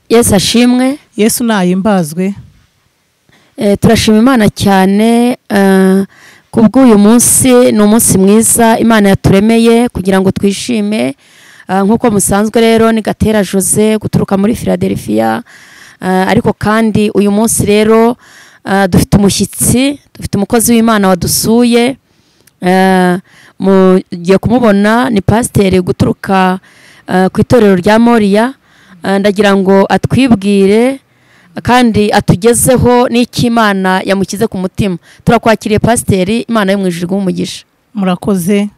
Yesu ashimwe. Yesu nahimbazwe. Turashima Imana cyane kubw'uyu munsi. Ni umunsi mwiza Imana yaturemeye kugira ngo twishime. Nkuko musanzwe rero ni Gatera Jose guturuka muri Philadelphia. Ariko kandi uyu munsi rero dufite umushyitsi, dufite umukozi w'Imana wadusuye. Mugiye kumubona ni pasiteri guturuka ku itorero rya Moriya. Ndagira ngo atwibwire kandi atugezeho n'iki Imana yamukize ku mutima. Turakwakiriye pasiteri, Imana yo mu ijuru umugisha. Murakoze.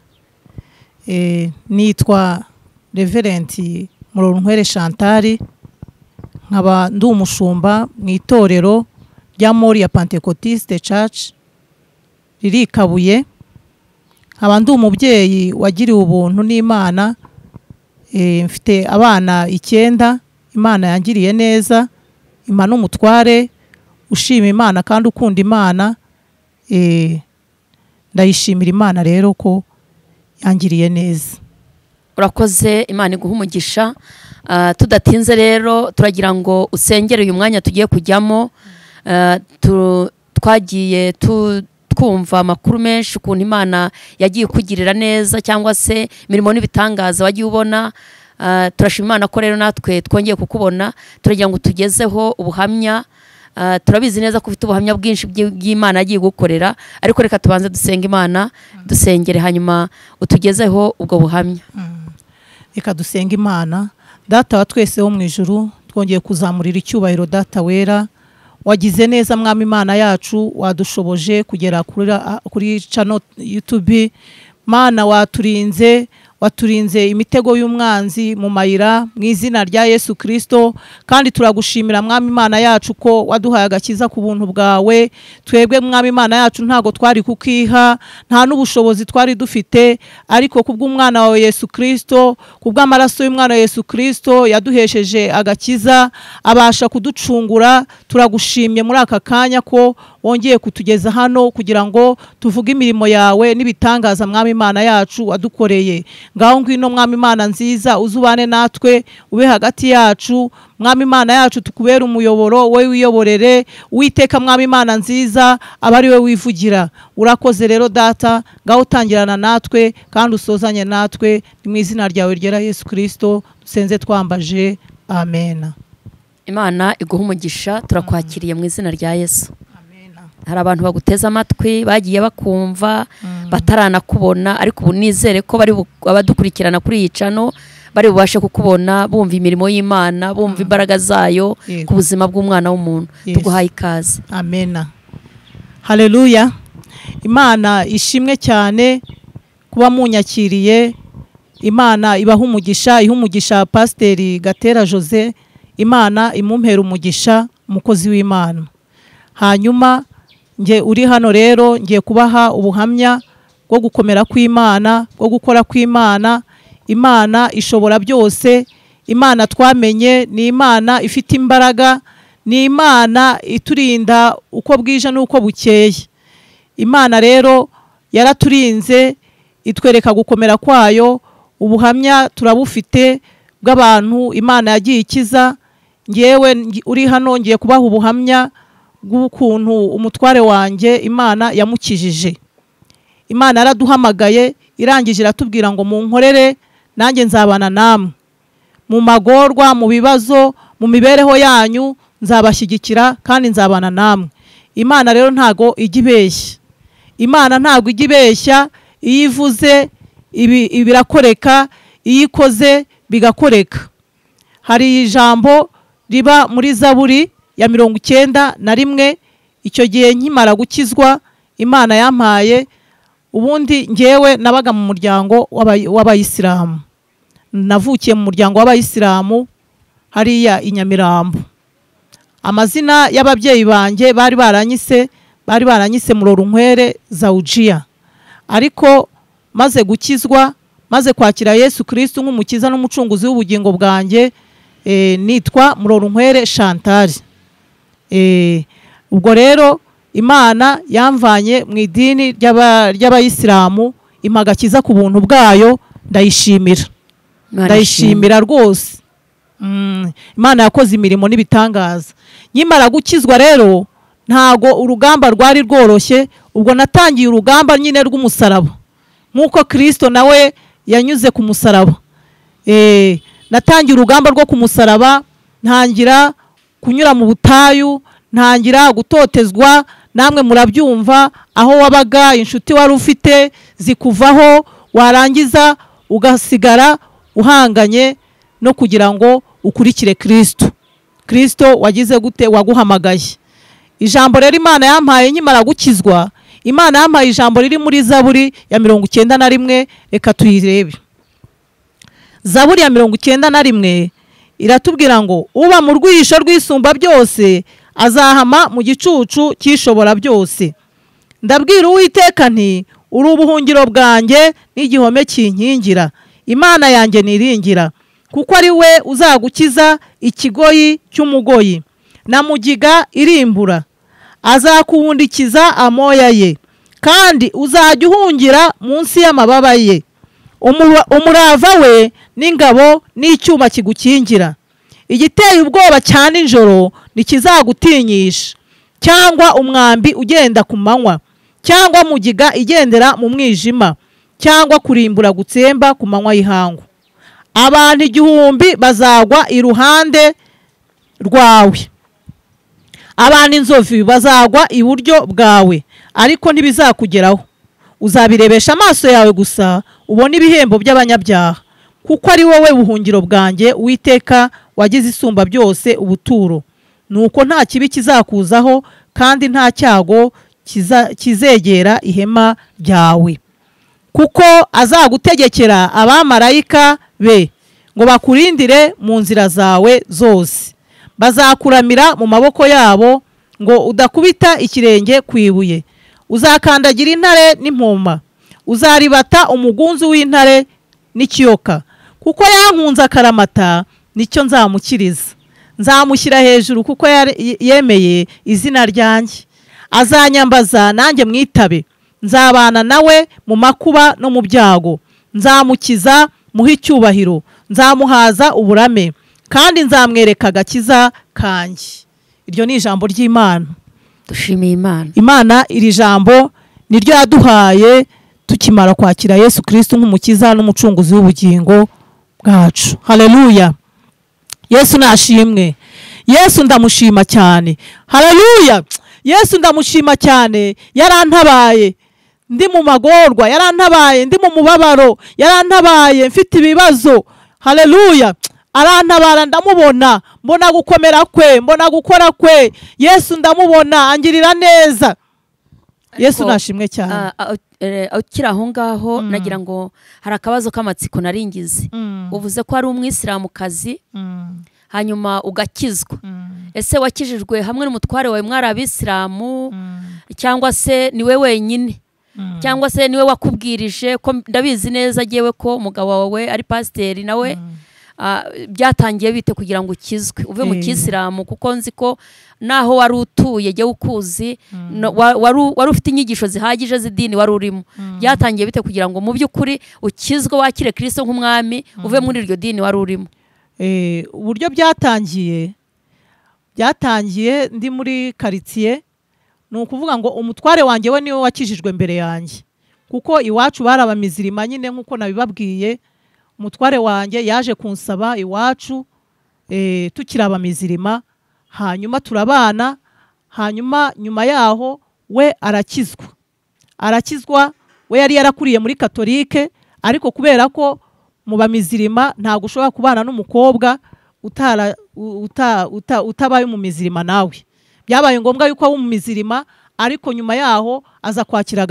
Nitwa Reverend Murorunkwere Chantal, nkaba ndi umushumba mu itorero rya Moriya Pentecostiste Church riri Kabuye. Nkaba ndi umubyeyi wagiriwe ubuntu n'Imana. Mfite abana 9 Imana yangiriye neza. Imana umutware ushima Imana kandi ukunda Imana. Ndayishimira Imana rero ko yangiriye neza. Urakoze, Imana iguha umugisha. Tudatinze rero turagira ngo usengere uyu mwanya tugiye kujyamo. Twagiye twumva amakuru menshi ukuntu Imana yagiye kugirira neza cyangwa se imirimo n'ibitangaza wagiye ubona. Turashima Imana ko rero natwe twongeye kukubona. Turagira ngo tugezeho ubuhamya. Turabizi neza ko ufite ubuhamya bwinshi bw'Imana yagiye gukorera, ariko reka tubanze dusenga Imana, dusengere hanyuma utugezeho ubwo buhamya. Reka dusenga Imana. Data wa twese wo mu ijuru, twongeye kuzamurira icyubahiro Data wera. Wagize neza Mwami Imana yacu, wadushoboje kugera kuri channel YouTube. Mana waturinze imitego y'umwanzi mu mayira mu izina rya Yesu Kristo. Kandi turagushimira Mwami Imana yacu ko waduhaye agakiza ku buntu bwawe. Twebwe Mwami Imana yacu ntago twari kukiha, nta n'ubushobozi twari dufite, ariko kubw'umwana wawe Yesu Kristo, kubw'amaraso y'umwana wa Yesu Kristo yaduhesheje agakiza, abasha kuducungura. Turagushimye muri aka kanya ko wongeye kutugeza hano kugira ngo tuvuge imirimo yawe n'ibitangaza Mwami Imana yacu wadukoreye. Ngaho ngwino Mwami Imana nziza, uzubane natwe, ube hagati yacu. Mwami Imana yacu tukubera umuyoboro, wowe wiyoborere. Uwiteka Mwami Imana nziza, abari we wivugira. Urakoze rero Data, ngaho utangirana natwe kandi usozanye natwe. Ni mu izina ryawe ryera Yesu Kristo dusenze twambaje, amen. Imana iguha umugisha. Turakwakiriye mu izina rya Yesu. Hari abantu baguteza amatwi bagiye bakumva bataranakubona, ariko ubu nizere ko bari abadukurikirana kuri iyi channel bari bubashe kukubona, bumva imirimo y'Imana, bumva imbaraga zayo ku buzima bw'umwana w'umuntu. Tuguhaye ikaze. Amen. Haleluya. Imana ishimwe cyane kuba munyakiriye. Imana ibaha umugisha, ihumugisha Pasiteri Gatera Jose. Imana imumpera umugisha, umukozi w'Imana. Hanyuma nge uri hano rero ngiye kubaha ubuhamya bwo gukomera kw'Imana, bwo gukora kw'Imana. Imana ishobora byose. Imana twamenye ni Imana ifite imbaraga, ni Imana iturinda uko bwije n'uko bukeye. Imana rero yaraturinze, itwereka gukomera kwayo. Ubuhamya turabufite bw'abantu Imana yagiye ikiza. Ngewe uri hano ngiye kubaha ubuhamya bw'ukuntu umutware wanjye Imana yamukijije. Imana yaraduhamagaye, irangije iratubwira ngo munkorere nanjye nzabana namwe mu magorwa, mu bibazo, mu mibereho yanyu, nzabashyigikira kandi nzabana namwe. Imana rero ntago ijya ibeshya. Imana ntago ijya ibeshya. Iyo ivuze birakoreka, iyo ikoze bigakoreka. Hari ijambo riba muri Zaburi ya 91. Icyo gihe nkimara gukizwa Imana yampaye. Ubundi ngewe nabaga mu muryango w'Abayisilamu. Navukiye mu muryango w'Abayisilamu hariya i Nyamirambo. Amazina y'ababyeyi banjye bari baranyise Murorunkwere Zawujiya. Ariko maze gukizwa, maze kwakira Yesu Kristo nk'umukiza n'umucunguzi w'ubugingo bwanjye, nitwa Murorunkwere Chantal. Ubwo rero Imana yamvanye mu idini ry'Abayisilamu, impagakiza ku buntu bwayo. Ndayishimira rwose. Imana yakoze imirimo n'ibitangaza. Nkimara gukizwa rero ntago urugamba rwari rworoshye, ubwo natangiye urugamba nyine rw'umusaraba nk'uko Kristo nawe yanyuze ku musaraba. Natangiye urugamba rwo ku musaraba, ntangira kunyura mu butayu, ntangira gutotezwa, namwe murabyumva, aho wabaga inshuti wari ufite zikuvaho, warangiza ugasigara uhanganye no kugira ngo ukurikire Kristo. Kristo wagize gute? Waguhamagaye. Ijambo rero Imana yampaye nkimara gukizwa, Imana yampaye ijambo riri muri Zaburi ya 91. Reka tuyirebe. Zaburi ya 91 iratubwira ngo uba mu rwisho rw'isumba byose azahama mu gicucu cyishobora byose. Ndabwira Uwiteka nti uri ubuhungiro bwanjye n'igihome kinkingira, Imana yanjye niringira, kuko ari we uzagukiza ikigoyi cy'umugoyi na mugiga irimbura. Azakuhundikiza amoya ye, kandi uzajya uhungira munsi y'amababa ye. Umurava we n'ingabo n'icyuma kigukingira. Igiteye ubwoba cya nijoro ntikizagutinyisha, cyangwa umwambi ugenda ku manywa, cyangwa mugiga igendera mu mwijima, cyangwa kurimbura gutsemba ku manywa y'ihangu. Abantu 1000 bazagwa iruhande rwawe, abantu inzovu bazagwa iburyo bwawe, ariko ntibizakugeraho. Uzabirebesha amaso yawe gusa, ubone ibihembo by'abanyabyaha, kuko ari wowe buhungiro bwanjye, Uwiteka wagize isumba byose ubuturo. Nuko nta kibi kizakuzaho, kandi nta cyago kizegera ihema ryawe. Kuko azagutegekera abamarayika be ngo bakurindire mu nzira zawe zose. Bazakuramira mu maboko yabo ngo udakubita ikirenge ku ibuye. Uzakandagira intare n'impoma, uzaribata umugunzu w'intare n'ikiyoka. Kuko yankunze akaramata, nicyo nzamukiriza. Nzamushyira hejuru kuko yemeye izina ryanjye. Azanyambaza nanjye mwitabe. Nzabana nawe mu makuba no mu byago. Nzamukiza muhe icyubahiro, nzamuhaza uburame, kandi nzamwereka agakiza kanjye. Iryo ni ijambo ry'Imana. Dushimiye Imana. Imana iri jambo niryo yaduhaye tukimara kwakira Yesu Kristo nk'umukiza n'umucunguzi w'ubugingo bwacu. Haleluya. Yesu nashimwe. Yesu ndamushima cyane. Haleluya. Yesu ndamushima cyane. Yarantabaye ndi mu magorwa, yarantabaye ndi mu mubabaro, yarantabaye mfite ibibazo. Haleluya. Arantabara, ndamubona, mbona gukomera kwe, mbona gukora kwe. Yesu ndamubona, angirira neza. Yesu nashimwe cyane. Ukiri aho ngaho nagira ngo hari akabazo k'amatsiko naringize. Uvuze ko ari umwisilamukazi, hanyuma ugakizwa. Ese wakijijwe hamwe n'umutware wawe mwari abisilamu, cyangwa se niwe wenyine? Cyangwa se niwe wakubwirije? Ko ndabizi neza agiyewe ko umugabo wawe ari pasiteri nawe. Byatangiye bite kugira ngo ukizwe uve mu kisilamu? Kuko nzi ko naho wari utuye jye ukuzi, wari ufite inyigisho zihagije z'idini wari urimo. Byatangiye bite kugira ngo mu by'ukuri ukizwe wakire Kristo nk'umwami uve muri iryo dini wari urimo? Uburyo byatangiye ndi muri quartier, ni ukuvuga ngo umutware wanjye we niwe wakijijwe mbere yanjye, kuko iwacu barabamizirima nyine nk'uko nabibabwiye. Umutware wanjye yaje kunsaba iwacu tukiri abamizirima, hanyuma turabana, hanyuma nyuma yaho we arakizwa. We yari yarakuriye muri Katolike, ariko kubera ko mu bamizirima ntabwo ushobora kubana n'umukobwa utabaye umumizirima nawe. Byabaye ngombwa yuko aba umumizirima, ariko nyuma yaho aza kwakira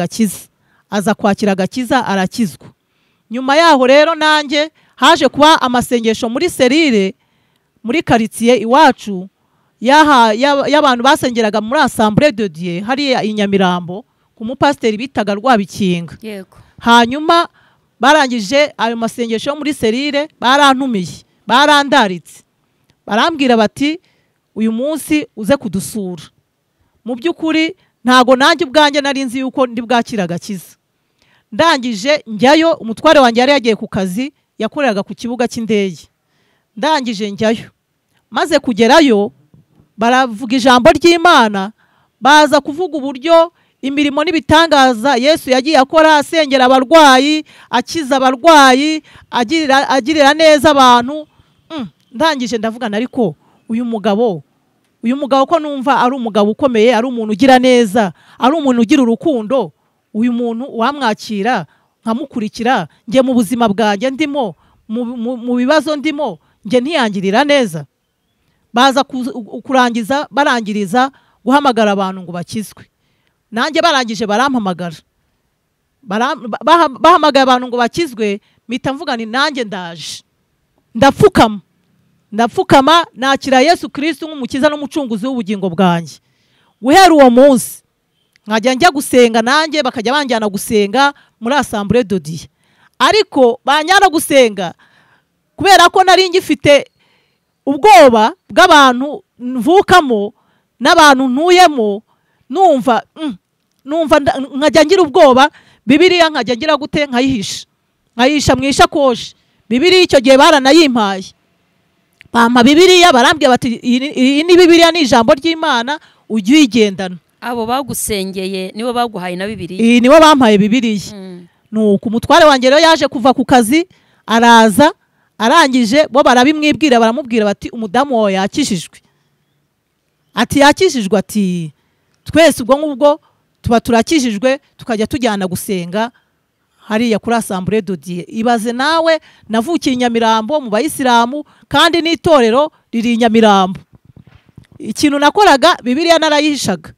agakiza, arakizwa. Nyuma yaho rero nanjye haje kuba amasengesho muri serire muri quartier iwacu y'abantu basengeraga muri Assemblée de Dieu hariya i Nyamirambo ku mupasiteri bitaga Rwabikinga. Yego. Hanyuma barangije ayo masengesho muri serire, barantumiye, barandaritse, barambwira bati uyu munsi uze kudusura. Mu by'ukuri ntago nanjye ubwanjye nari nzi yuko ndi bwakira agakiza. Ndangije njyayo, umutware wanjye yari yagiye ku kazi, yakoreraga ku kibuga cy'indege. ndangije njyayo, maze kugerayo baravuga ijambo ry'Imana, baza kuvuga uburyo imirimo n'ibitangaza Yesu yagiye akora, asengera abarwayi, akiza abarwayi, agirira neza abantu. Ndangije ndavugana, ariko uyu mugabo ko numva ari umugabo ukomeye, ari umuntu ugira neza, ari umuntu ugira urukundo, uyu muntu wamwakira nkamukurikira, njye mu buzima bwanjye ndimo, mu bibazo ndimo, njye ntiyangirira neza. Baza barangiriza guhamagara abantu ngo bakizwe. Nanjye barangije barampamagara, bahamagaye abantu ngo bakizwe, mpita mvuga nti nanjye ndaje, ndapfukama nakira Yesu Kristo nk'umukiza n'umucunguzi w'ubugingo bwanjye. Guhera uwo munsi nkajya njya gusenga, nanjye bakajya banjyana gusenga muri Assemblée de Dieu. Ariko banjyana gusenga kubera ko nari ngifite ubwoba bw'abantu mvukamo n'abantu ntuyemo, numva nkajya ngira ubwoba. Bibiliya nkajya ngira gute, nkayihisha mu ishakoshi. Bibiliya icyo gihe baranayimpaye, bampa Bibiliya, barambwira bati iyi ni Bibiliya, ni ijambo ry'Imana, ujye uyigendana. Abo bagusengeye nibo baguhaye na Bibiliya? Nibo bampaye Bibiliya. Nuko umutware wanjye rero yaje kuva ku kazi, araza, arangije bo barabimwibwira, baramubwira bati umudamu wawe yakishijwe. Ati yakishijwe? Ati twese ubwo ngubwo tuba turakishijwe, tukajya tujyana gusenga hariya kuri Assemblée de Dieu. Ibaze nawe, navukiye Nyamirambo mu Bayisilamu, kandi n'itorero riri Nyamirambo. Ikintu nakoraga, Bibiliya narayihishaga,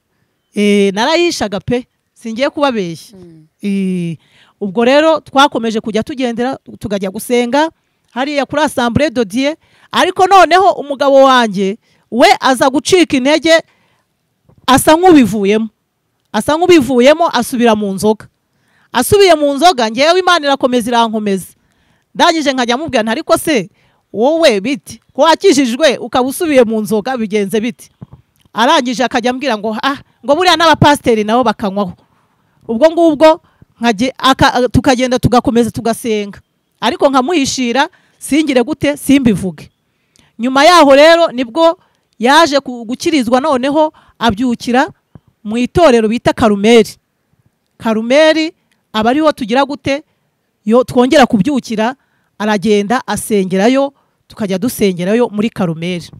narayihishaga pe, singiye kubabeshya. Ubwo rero twakomeje kujya tugendera, tukajya gusenga hariya kuri Assemblée de Dieu. Ariko noneho umugabo wanjye we aza gucika intege, asa nk'ubivuyemo, asubira mu nzoga. Asubiye mu nzoga, ngewe Imana irakomeza irankomeza. Ndangije nkajya mubwira, ariko se wowe biti ko wakijijwe ukaba usubiye mu nzoga, bigenze biti? Arangije akajya ambwira ngo buriya n'abapasiteri nabo bakanywaho. Ubwo ngubwo tukagenda tugakomeza tugasenga, ariko nkamuhishira, singire gute, simbivuge. Nyuma yaho rero nibwo yaje gukirizwa, noneho abyukira mu itorero bita Karumeli. Aba ariho tugira gute, twongera kubyukira, aragenda asengerayo, tukajya dusengerayo muri Karumeli.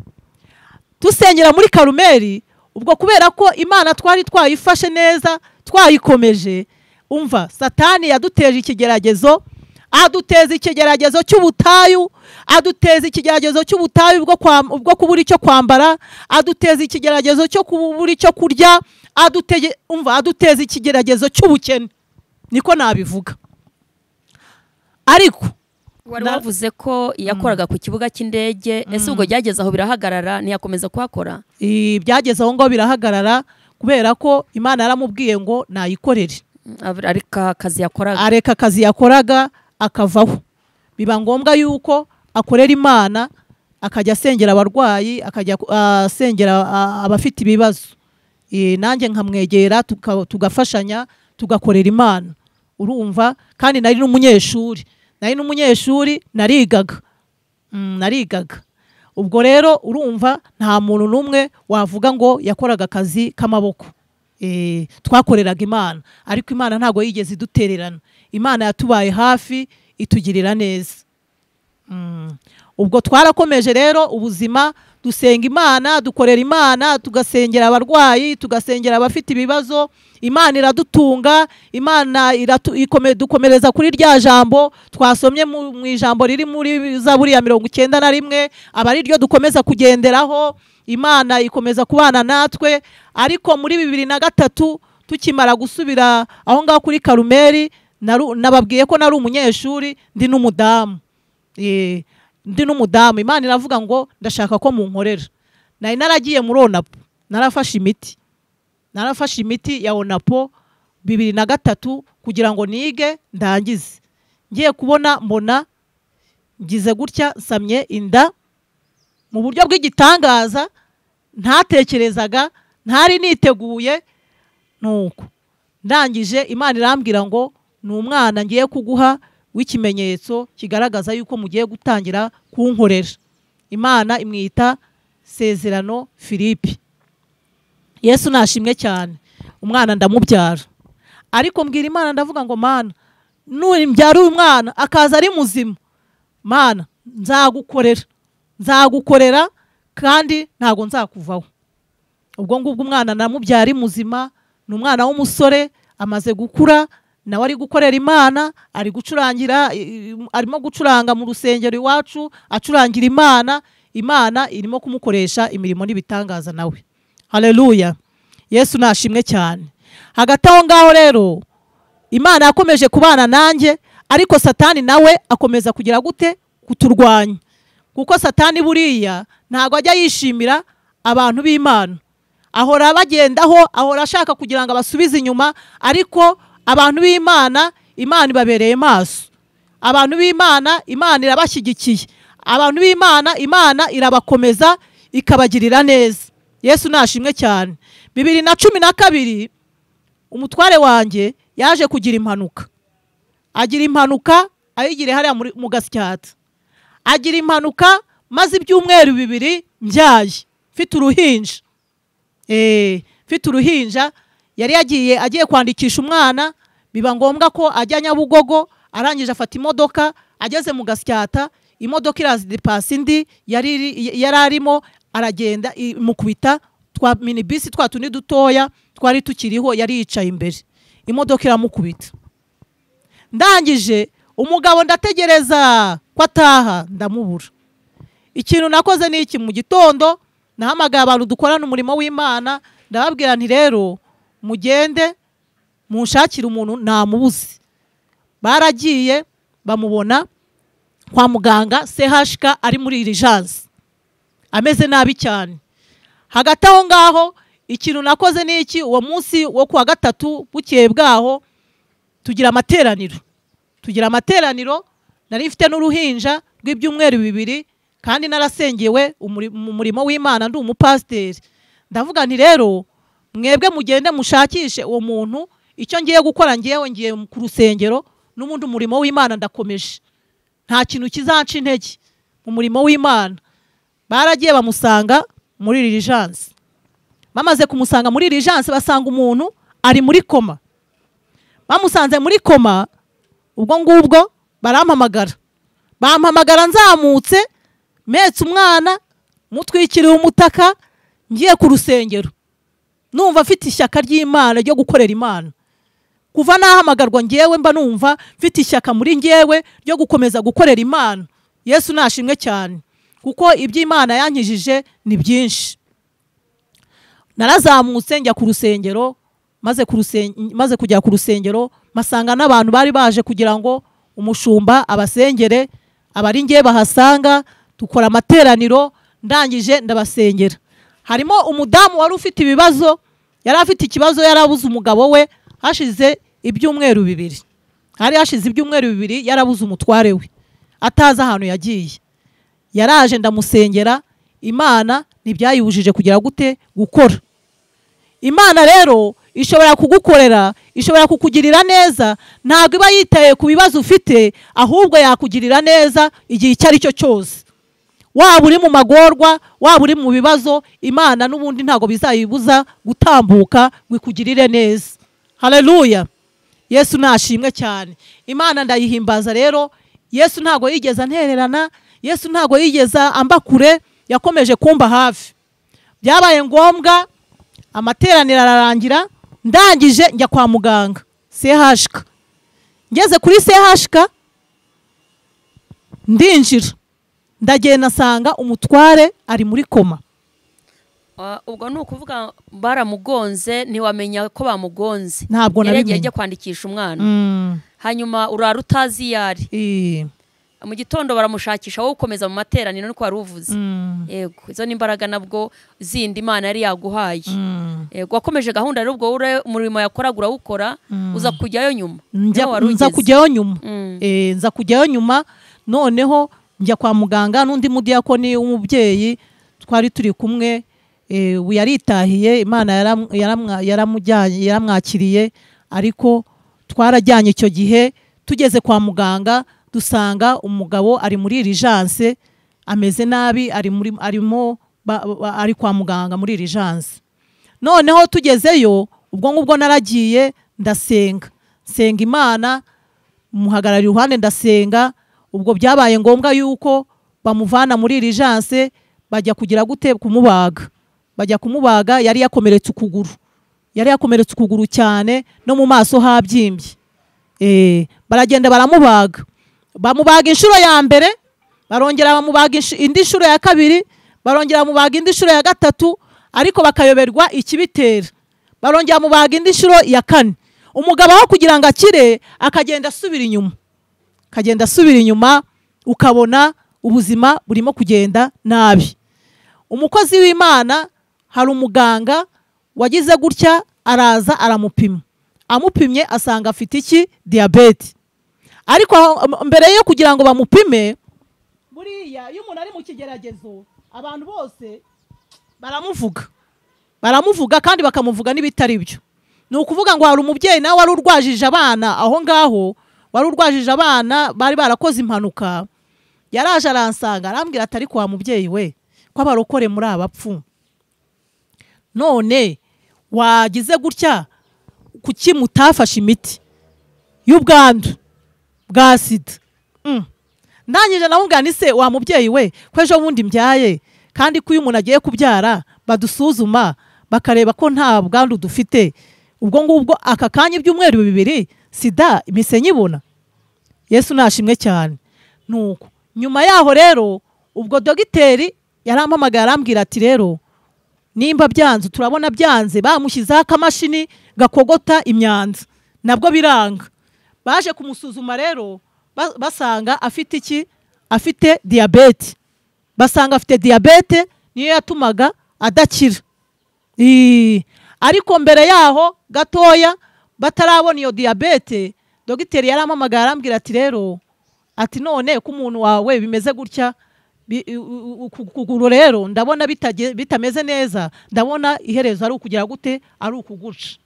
Dusengera muri Karumeli, ubwo kubera ko Imana twari twayifashe neza, twayikomeje, umva Satani yaduteje ikigeragezo, aduteza ikigeragezo cy'ubutayu, aduteza ikigeragezo cy'ubutayu bwo kubura icyo kwambara, aduteza ikigeragezo cyo kubura icyo kurya, aduteza ikigeragezo cy'ubukene, niko nabivuga. Ariko wari wavuze ko yakoraga ku kibuga cy'indege, ese ubwo byageze aho birahagarara, ntiyakomeza kuhakora? Byageze aho ngo birahagarara, kubera ko Imana yaramubwiye ngo nayikorere. Areka akazi yakoraga akavaho. Biba ngombwa yuko akorera Imana, akajya asengera abarwayi, akajya asengera abafite ibibazo. Nanjye nkamwegera, tugafashanya, tugakorera Imana. Urumva, kandi nari n'umunyeshuri, narigaga. Ubwo rero urumva, nta muntu n'umwe wavuga ngo yakoraga akazi k'amaboko. Twakoreraga Imana, ariko Imana ntago yigeze idutererana. Imana yatubaye hafi, itugirira neza. Ubwo twarakomeje rero ubuzima, dusenga Imana, dukorera Imana, tugasengera abarwayi, tugasengera abafite ibibazo. Imana iradutunga, Imana dukomereza kuri rya jambo twasomye mu ijambo riri muri Zaburi ya 91, aba ari ryo dukomeza kugenderaho. Imana ikomeza kubana natwe. Ariko muri 2003 tukimara gusubira aho ngaho kuri Karumeli, nababwiye ko nari umunyeshuri, ndi n'umudamu. Imana iravuga ngo ndashaka ko munkorera. Nari naragiye muri Onapo, narafashe imiti ya Onapo 2003 kugira ngo nige ndangize. Ngiye kubona mbona ngize gutya, nsamye inda mu buryo bw'igitangaza, ntatekerezaga, ntari niteguye. Nuko ndangije Imana irambwira ngo ni umwana ngiye kuguha w'ikimenyetso kigaragaza yuko mugiye gutangira kunkorera. imana imwita Sezerano Filipi. Yesu nashimwe cyane. Umwana ndamubyara, ariko mbwira Imana ndavuga ngo Mana, numbyara uyu mwana akaza ari muzima, Mana nzagukorera kandi ntago nzakuvaho. Ubwo ngubwo umwana namubyara ari muzima, ni umwana w'umusore amaze gukura, nawe ari gukorera Imana, arimo gucuranga mu rusengero iwacu, acurangira Imana. Imana irimo kumukoresha imirimo n'ibitangaza nawe. Haleluya. Yesu nashimwe cyane. Hagati aho ngaho rero Imana yakomeje kubana nanjye, ariko Satani nawe akomeza kugira gute? Kuturwanya. Kuko Satani buriya ntago ajya yishimira abantu b'Imana, ahora bagendaho, ahora ashaka kugira ngo abasubize inyuma, ariko abantu b'Imana, Imana ibabereye maso. Abantu b'Imana, Imana irabashyigikiye. Abantu b'Imana, Imana irabakomeza ikabagirira neza. Yesu nashimwe cyane. 2012 umutware wanjye yaje kugira impanuka. Agira impanuka ayigire hariya mu Gasyata. Agira impanuka maze ibyumweru 2 mbyaye, mfite uruhinja. Mfite uruhinja. Yari agiye kwandikisha umwana, biba ngombwa ko ajya Nyabugogo, arangije afata imodoka, ageze mu Gasyata, imodoka irazidipasa indi yari arimo, aragenda imukubita twa minibisi twa tundi dutoya twari tukiriho, yari yicaye imbere, imodoka iramukubita. Ndangije umugabo ndategereza ko ataha, ndamubura. Ikintu nakoze ni iki? Mu gitondo nahamagaye abantu dukorana umurimo w'Imana, ndababwira nti rero mugende munshakira umuntu namubuze. Baragiye bamubona kwa muganga CHK, ari muri urgence, ameze nabi cyane. Hagati aho ngaho ikintu nakoze ni iki? Uwo munsi wo kuwa gatatu bukeye bwaho tugira amateraniro, nari mfite n'uruhinja rw'ibyumweru 2, kandi narasengewe mu murimo w'Imana, ndi umupasiteri. Ndavuga nti rero mwebwe mugende mushakishe uwo muntu, icyo ngiye gukora ngiye ku rusengero, n'ubundi umurimo w'Imana ndakomeje, nta kintu kizanca intege mu murimo w'Imana. Baragiye bamusanga muri urgence. Bamaze kumusanga muri urgence, basanga umuntu ari muri koma. Bamusanze muri koma, ubwo ngubwo bampamagara nzamutse, metse umwana, mutwikiriye umutaka, ngiye ku rusengero, numva mfite ishyaka ry'Imana ryo gukorera Imana. Kuva nahamagarwa ngewe mba numva mfite ishyaka muri ngewe ryo gukomeza gukorera Imana. Yesu nashimwe cyane, kuko iby'Imana yankijije ni byinshi. Narazamutse njya ku rusengero, maze kujya ku rusengero masanga n'abantu bari baje kugira ngo umushumba abasengere, abari ngiye bahasanga, dukora amateraniro. Ndangije ndabasengera. Harimo umudamu wari ufite ibibazo, yari afite ikibazo, yarabuze umugabo we hashize ibyumweru 2. Hari hashize ibyumweru 2 yarabuze umutware we, ataza ahantu yagiye. Yaraje ndamusengera, Imana ntibyayibujije kugira gute? Gukora. Imana rero ishobora kugukorera, ishobora kukugirira neza, ntabwo iba yitaye ku bibazo ufite, ahubwo yakugirira neza igihe icyo ari cyo cyose. Waba uri mu magorwa, waba uri mu bibazo, Imana n'ubundi ntabwo bizayibuza gutambuka gwikugirire neza. Haleluya. Yesu nashimwe cyane. Imana ndayihimbaza rero. Yesu ntabwo yigeza ntererana, Yesu ntabwo yigeza amba kure, yakomeje kumba hafi. Byabaye ngombwa amateraniro ararangira, ndangije njya kwa muganga CHK. Ngeze kuri CHK ndinjira, ndagenda nsanga umutware ari muri koma. Ubwo nukuvuga baramugonze, ntiwamenya ko bamugonze. Ntabwo nabimenye. Yagiye kwandikisha umwana. Hanyuma urara utazi yari. Mu gitondo baramushakisha, wowe ukomeza mu materaniro niko wari uvuze. Yego, izo ni imbaraga nabwo zindi Imana yari yaguhaye. Yego, wakomeje gahunda rero, ubwo umurimo yakoragura ukora, uza kujyayo nyuma. Nza kujyayo nyuma. Nza kujyayo nyuma, noneho njya kwa muganga n'undi mudiyakoni w'umubyeyi twari turi kumwe. Yaritahiye, Imana yaramwakiriye, ariko twarajyanye icyo gihe. Tugeze kwa muganga dusanga umugabo ari muri urgence, ameze nabi, ari kwa muganga muri Urgence. Noneho tugezeyo, ubwo ngubwo naragiye ndasenga Imana, muhagarara iruhande ndasenga. Ubwo byabaye ngombwa yuko bamuvana muri Urgence, bajya kugira gute kumubaga. Yari yakomeretse ukuguru cyane, no mu maso habyimbye. Baragenda bamubaga inshuro ya mbere, barongera bamubaga indi nshuro ya kabiri, barongera bamubaga indi nshuro ya gatatu, ariko bakayoberwa ikibitera. Barongera bamubaga indi nshuro ya kane. Umugabo aho kugira ngo akire akagenda asubira inyuma, ukabona ubuzima burimo kugenda nabi. Umukozi w'Imana, hari umuganga wagize gutya, araza aramupima. Amupimye asanga afite iki? Diabete. Ariko mbere yo kugira ngo bamupime, buriya iyo umuntu ari mu kigeragezo, abantu bose baramuvuga kandi bakamuvuga n'ibitari byo. Ni ukuvuga ngo hari umubyeyi nawe wari urwajije abana aho ngaho, bari barakoze impanuka. Yaraje aransanga arambwira ati ariko wa mubyeyi we, ko abarokore muri abapfu, none wagize gutya, kuki mutafashe imiti y'ubwandu bwa sida? Ndangije namubwira nti se wa mubyeyi we, ko ejo bundi mbyaye, kandi ko iyo umuntu agiye kubyara badusuzuma bakareba ko nta bwandu dufite, ubwo ngubwo aka kanya ibyumweru 2 sida imise nyibona. Yesu nashimwe cyane. Nuko nyuma yaho rero, ubwo dogiteri yarampamagaye arambwira ati rero nimba byanze, turabona byanze, bamushyizeho akamashini gakogota imyanda, nabwo biranga. Baje kumusuzuma rero, basanga afite iki? Afite diabete. Basanga afite diabete, niyo yatumaga adakira. Ariko mbere yaho gatoya, batarabona iyo diabete, dogiteri yarampamagaye arambwira ati rero, ati none ko umuntu wawe bimeze gutya, ukuguru rero ndabona bitameze neza, ndabona iherezo ari ukugira gute? Ari ukuguca.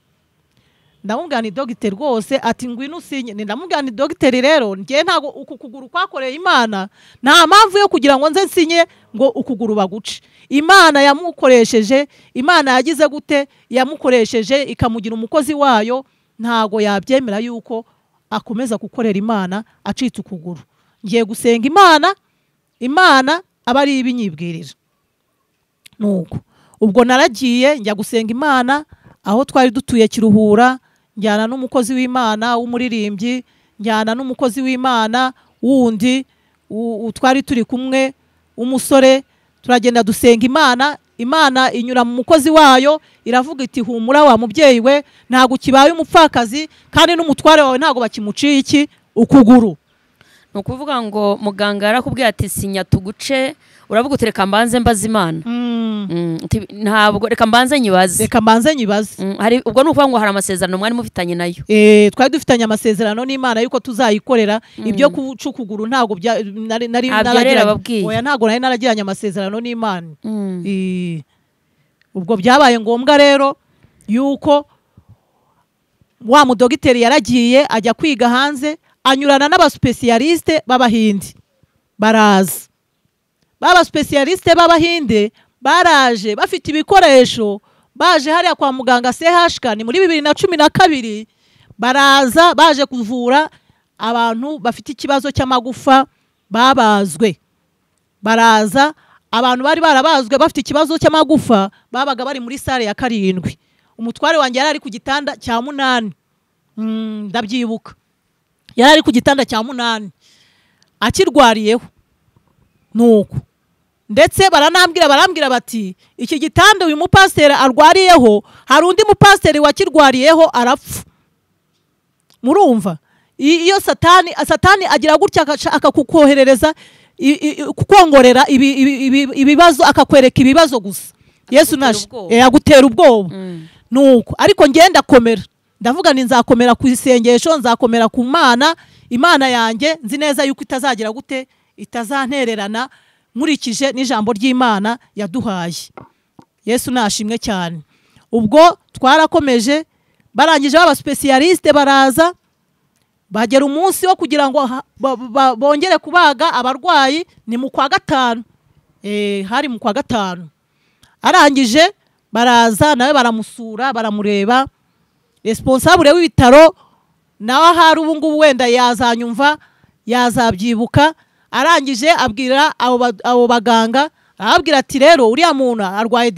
Ndamubwira ni dogiteri rwose, ati ngwino usinye. Ndamubwira ni dogiteri rero, ngiye ntago uku kuguru kwakoreye Imana, nta mpamvu yo kugira ngo nze nsinye ngo ukuguru baguce. Imana yamukoresheje, Imana yagize gute? Yamukoresheje ikamugira umukozi wayo, ntago yabyemera yuko akomeza gukorera Imana acitse ukuguru. Ngiye gusenga Imana aba ari ibinyibwirira. Nuko ubwo naragiye njya gusenga Imana aho twari dutuye Kiruhura, njyana n'umukozi w'Imana w'umuririmbyi, njyana n'umukozi w'Imana wundi twari turi kumwe umusore, turagenda dusenga Imana inyura mu mukozi wayo, iravuga iti humura wa mubyeyi we, ntago kibaye umupfakazi, kandi n'umutware wawe ntago bakimuciye iki? Ukuguru. Nukuvuga ngo muganga yarakubwiye ati sinya tuguce, uravuga uti reka mbanze mbaza Imana. Ntabwo reka mbanze nyibaze. Hari ubwo nukuvuga ngo hari amasezerano mwari mufitanye nayo. Twari dufitanye amasezerano n'Imana yuko tuzayikorera. Ibyo kuca ukuguru ntago nari naragiranye. Oya, ntago nari naragiranye amasezerano n'Imana. Ubwo byabaye ngombwa rero yuko wa mudogiteri yaragiye ajya kwiga hanze, anyurana n'abaspezialiste b'Abahinde. Baraza b'abaspezialiste b'Abahinde, baraje bafite ibikoresho, baje hariya kwa muganga CHK, ni muri 2012. Baraza baje kuvura abantu bafite ikibazo cy'amagufa babazwe. Baraza abantu bari barabazwe bafite ikibazo cy'amagufa, babaga bari muri sale ya 7. Umutware wanjye yari ari ku gitanda cya 8. Ndabyibuka yari ari ku gitanda cya 8 akirwariyeho. Nuko ndetse barambwira bati iki gitanda uyu mupasiteri arwariyeho, hari undi mupasiteri wakirwariyeho arapfa. Murumva iyo satani agira gutya akakukoherereza kukongorera ibibazo, akakwereka ibibazo gusa. Yesu naje yagutera ubwoba. Nuko ariko ngenda komera, ndavuga ni nzakomera ku isengesho, nzakomera ku Imana yanjye, nzi neza yuko itazagira gute? Itazantererana, nkurikije n'ijambo ry'Imana yaduhaye. Yesu nashimwe cyane. Ubwo twarakomeje, barangije b'abaspezialiste baraza, bagera umunsi wo kugira ngo bongere kubaga abarwayi ni mu kwa gatanu. Hari mu kwa gatanu. Arangije baraza nawe baramusura baramureba. Responsable w'ibitaro nawe hari ubu ngubu wenda yazanyumva yazabyibuka. Arangije abwira abo baganga arabwira ati rero uriya muntu arwaye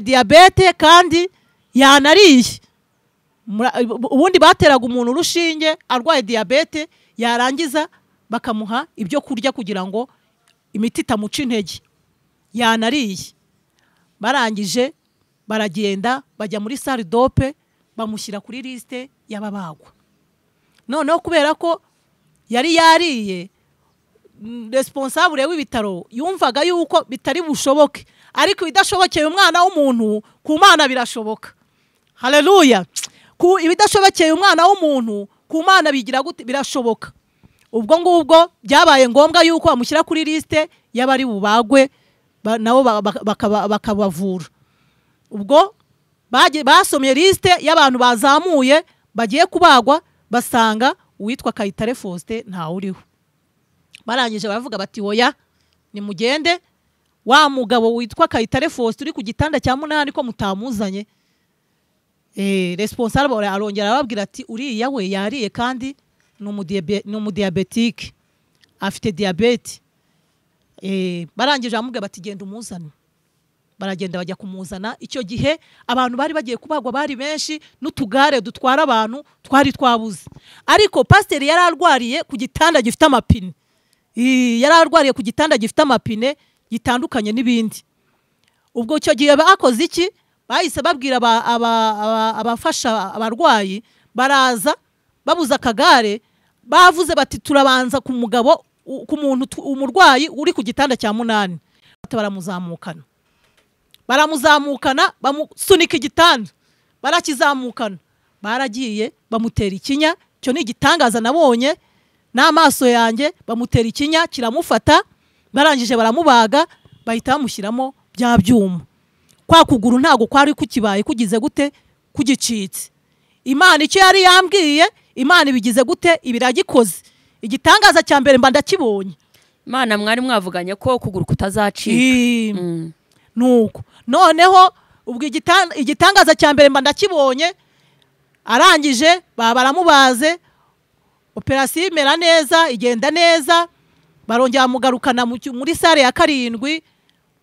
diabete kandi yanariye. Ubundi bateraga umuntu urushinge arwaye diabete yarangiza bakamuha ibyo kurya kugira ngo imiti itamuca intege. Yanariye. Barangije baragenda bajya muri salle dope bamushyira kuri liste y'ababagwa. Noneho kubera ko yari yariye, responsable w'ibitaro yumvaga yuko bitari bushoboke, ariko bidashobokeye umwana w'umuntu ku Mana birashoboka. Haleluya. Ibidashobokeye umwana w'umuntu ku Mana bigira gute? Birashoboka. Ubwo ngubwo byabaye ngombwa yuko bamushyira kuri liste y'abari bubagwe nabo bakabavura. Ubwo basomye liste y'abantu bazamuye bagiye kubagwa basanga uwitwa Kayitare Faustin nta uriho. Barangije baravuga bati oya nimugende wa mugabo witwa Kayitare Faustin uri ku gitanda cya 8 ko mutamuzanye. Responsable arongera arababwira ati uriya we yariye kandi ni umudiabetike afite diabete. Barangije bamubwira bati genda umuzane. Baragenda bajya kumuzana. Icyo gihe abantu bari bagiye kubagwa bari benshi n'utugare dutwara abantu twari twabuze, ariko pasiteri yari arwariye ku gitanda gifite amapine. Yari arwariye ku gitanda gifite amapine gitandukanye n'ibindi. Ubwo icyo gihe bakoze iki? Bahise babwira abafasha abarwayi baraza babuza akagare, bavuze bati turabanza ku mugabo ku muntu umurwayi uri ku gitanda cya 8. Baramuzamukana bamusunika igitanda barakizamukana. Baragiye bamutera ikinya. Cyo ni igitangaza nabonye n'amaso yanjye. Bamutera ikinya kiramufata. Barangije baramubaga bahita bamushyiramo bya byuma. Kwa kuguru ntago kwari kukibaye kugize gute kugicitse. Imana icyo yari yambwiye Imana ibigize gute ibiragikoze. Igitangaza cya mbere mba ndakibonye. Imana mwari mwavuganye ko kuguru kutazacika. Nuko noneho ubwo igitangaza cya mbere mba ndakibonye. Arangije baramubaze, operasiyo imera neza, igenda neza. Barongera mugarukana muri sare ya 7.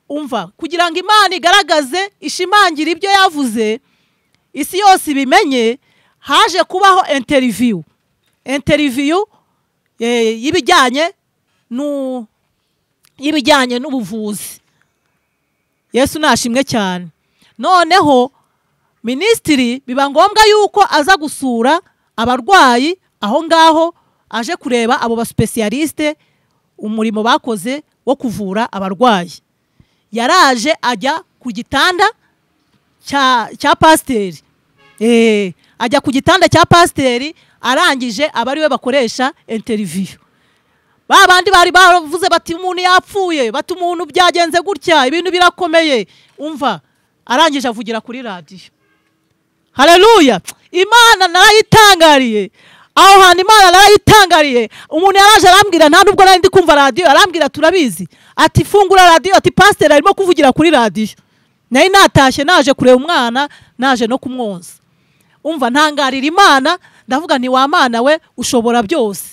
Umva, kugira ngo Imana igaragaze ishimangira ibyo yavuze isi yose ibimenye, haje kubaho interview y'ibijyanye n'ubuvuzi. Yesu nashimwe cyane. Noneho minisitiri biba ngombwa yuko aza gusura abarwayi aho ngaho, aje kureba abo ba specialiste umurimo bakoze wo kuvura abarwayi. Yaraje ajya ku gitanda cya pasiteri. Ajya ku gitanda cya pasiteri. Arangije abari we bakoresha interview. Babandi bari bavuze bati umuntu yapfuye, bati umuntu byagenze gutya, ibintu birakomeye. Umva, arangije avugira kuri radio. Haleluya. Imana narayitangariye. Aho hantu Imana narayitangariye. Umuntu yaraje arambwira nta nubwo nari ndi kumva radio, arambwira turabizi. Ati fungura radio, ati pastor arimo kuvugira kuri radio. Nayi natashye naje kureba umwana, naje no kumwonsa. Umva ntangarira Imana, ndavuga ni wa Mana we ushobora byose.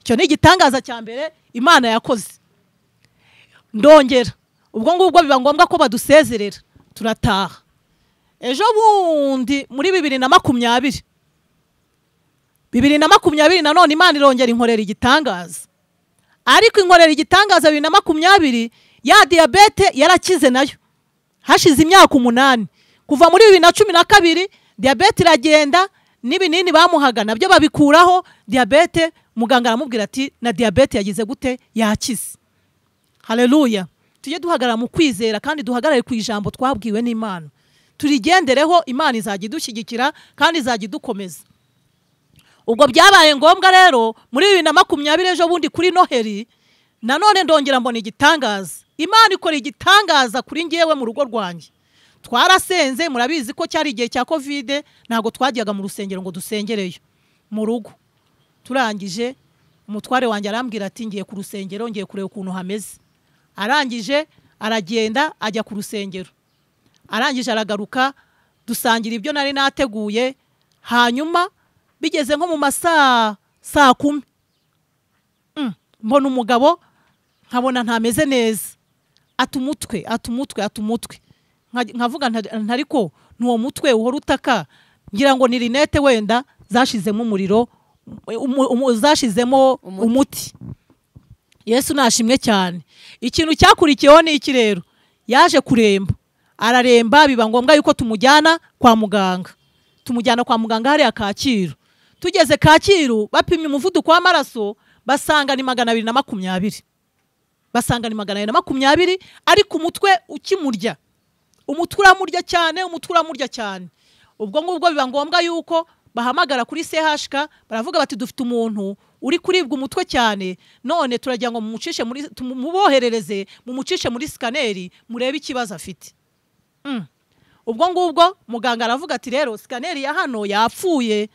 Icyo ni igitangaza cya mbere Imana yakoze. Ndongera ubwo ngubwo biba ngombwa ko badusezerera turataha. Ejo bundi muri 2020 nanone Imana irongera inkorera igitangaza. Ariko inkorera igitangaza 2020 ya diabete yarakize nayo. Hashize imyaka 8. Kuva muri 2012 diabete iragenda, n'ibinini bamuhaga nabyo babikuraho. Diabete muganga aramubwira ati na diabete yagize gute yakize. Haleluya. Tujye duhagarara mu kwizera kandi duhagarare ku ijambo twabwiwe n'Imana. Turigendereho, Imana izajya idushyigikira kandi izajya idukomeza. Ubwo byabaye ngombwa rero muri 2020 ejo bundi kuri Noheli nanone ndongera mbona igitangaza. Imana ikora igitangaza kuri ngewe mu rugo rwanjye. Twarasenze, murabizi ko cyari igihe cya Covid, ntago twajyaga mu rusengero ngo dusengereyo mu rugo. turangije umutware wanjye arambwira ati ngiye ku rusengero, ngiye kureba ukuntu hameze. Arangije aragenda ajya ku rusengero, arangije aragaruka, dusangira ibyo nari nateguye. Hanyuma bigeze nko mu masaa 10:00 mbona umugabo nkabona ntameze neza, atumutwe nkavuga ntariko nuwo mutwe uhora utaka, ngira ngo ni rinete wenda zashizemo umuriro, zashizemo umuti. Yesu nashimwe cyane. Ikintu cyakurikiyeho ni iki rero? Yaje kuremba, araremba, biba ngombwa yuko tumujyana kwa muganga. Hari Kacyiru. Tugeze Kacyiru bapimye umuvuduko w'amaraso basanga ni 220. Basanga ni 220, ariko umutwe ukimurya. Umutwe uramurya cyane. Ubwo ngubwo biba ngombwa yuko bahamagara kuri CHK, baravuga bati dufite umuntu uri kuribwa umutwe cyane, none turagira ngo muboherereze mumucishe muri scanner murebe ikibazo afite. Ubwo ngubwo muganga aravuga ati rero scanner ya hano yapfuye,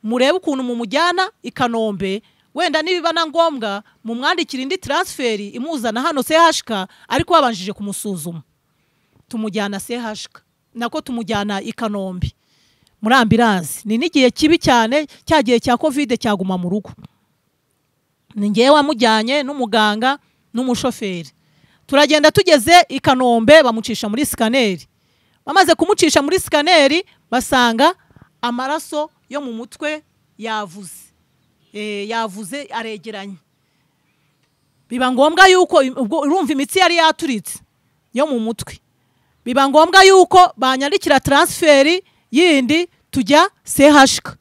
murebe ukuntu mumujyana i Kanombe, wenda nibiba na ngombwa mumwandikira indi transfer imuzana hano CHK, ariko babanjije kumusuzuma. Tumujyana CHK, nako tumujyana i Kanombe muri ambulance. Ni nigiye kibi cyane, cyagiye cya covid cyaguma mu rugo. Ni ngewe wamujyanye n'umuganga n'umushoferi. Turagenda tugeze i Kanombe bamucisha muri scanner. Bamaze kumucisha muri scanner basanga amaraso yo mu mutwe yavuze. Yavuze aregeranye. Biba ngombwa yuko urumva imitsi yari yaturitse yo mu mutwe. Biba ngombwa yuko banyandikira transferi yindi tujya CHK.